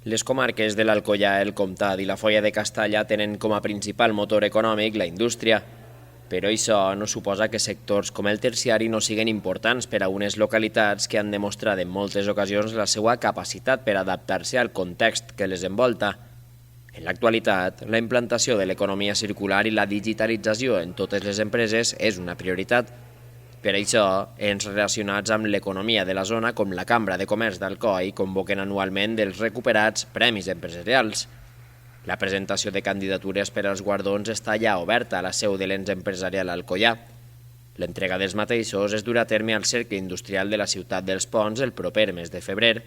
Les comarques de l'Alcoià, el Comtat i la Foia de Castalla tenen com a principal motor econòmic la indústria, però això no suposa que sectors com el terciari no siguin importants per a unes localitats que han demostrat en moltes ocasions la seva capacitat per adaptar-se al context que les envolta. En l'actualitat, la implantació de l'economia circular i la digitalització en totes les empreses és una prioritat. Per això, ens relacionats amb l'economia de la zona com la Cambra de Comerç d'Alcoi convoquen anualment els recuperats Premis Empresarials. La presentació de candidatures per als guardons està ja oberta a la seu de l'ens empresarial Alcoià. L'entrega dels mateixos es durà a terme al Cercle Industrial de la Ciutat dels Ponts el proper mes de febrer.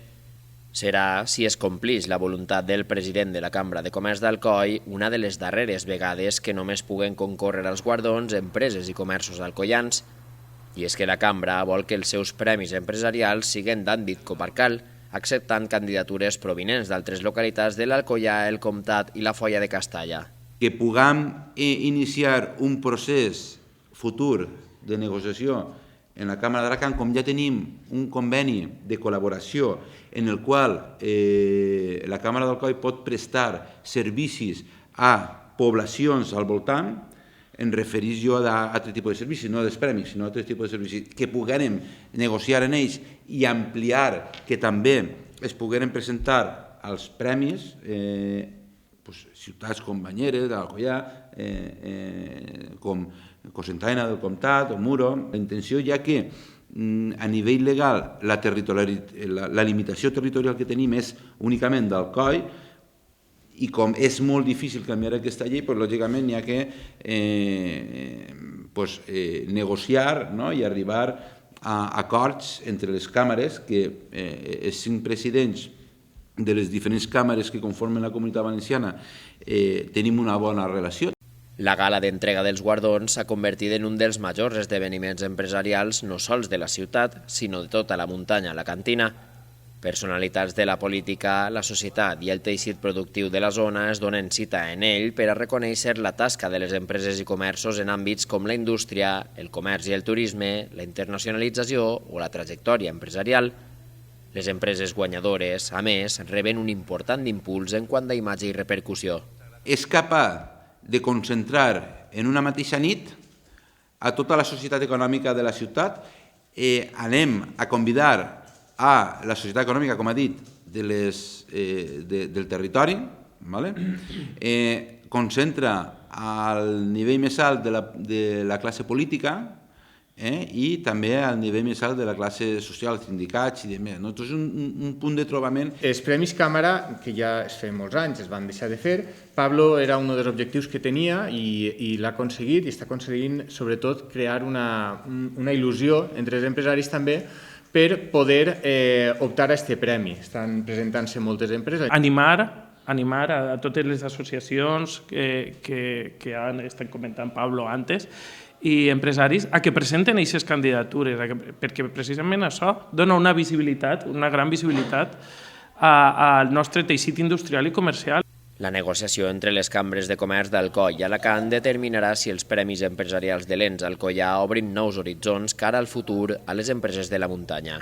Serà, si es complís la voluntat del president de la Cambra de Comerç d'Alcoi, una de les darreres vegades que només puguen concórrer als guardons empreses i comerços alcoians. I és que la Cambra vol que els seus premis empresarials siguin d'àmbit comarcal, acceptant candidatures provinents d'altres localitats de l'Alcoià, el Comtat i la Foia de Castalla. Que puguem iniciar un procés futur de negociació en la Cambra d'Alacant, com ja tenim un conveni de col·laboració en el qual la Cambra d'Alcoi pot prestar servicis a poblacions al voltant, en referir-se a altres tipus de servicis, no dels premis, sinó a altres tipus de servicis, que puguem negociar en ells i ampliar, que també es puguem presentar als premis, ciutats com Banyeres, d'Alcoià, com Cocentaina del Comtat o Muro. La intenció, ja que a nivell legal la limitació territorial que tenim és únicament d'Alcoi, i com és molt difícil canviar aquesta llei, lògicament hi ha que negociar i arribar a acords entre les càmeres, que els 5 presidents de les diferents càmeres que conformen la Comunitat Valenciana tenim una bona relació. La gala d'entrega dels guardons s'ha convertit en un dels majors esdeveniments empresarials no sols de la ciutat, sinó de tota la muntanya alacantina. Personalitats de la política, la societat i el teixit productiu de la zona es donen cita en ell per a reconèixer la tasca de les empreses i comerços en àmbits com la indústria, el comerç i el turisme, la internacionalització o la trajectòria empresarial. Les empreses guanyadores, a més, reben un important impuls en quant a imatge i repercussió. És capaç de concentrar en una mateixa nit a tota la societat econòmica de la ciutat. Anem a convidar a la societat econòmica, com ha dit, del territori, concentra al nivell més alt de la classe política i també al nivell més alt de la classe social, sindicats i demés. És un punt de trobament. Els Premis Càmera, que ja es feien molts anys, es van deixar de fer, Pablo era un dels objectius que tenia i l'ha aconseguit, i està aconseguint sobretot crear una il·lusió entre els empresaris també, per poder optar a aquest premi. Estan presentant-se moltes empreses. Animar a totes les associacions que han estat comentant Pablo antes i empresaris a que presenten aquestes candidatures, perquè precisament això dona una visibilitat, una gran visibilitat al nostre teixit industrial i comercial. La negociació entre les cambres de comerç d'Alcoi i Alacant determinarà si els premis empresarials de l'ens Alcoià obrin nous horitzons cara al futur a les empreses de la muntanya.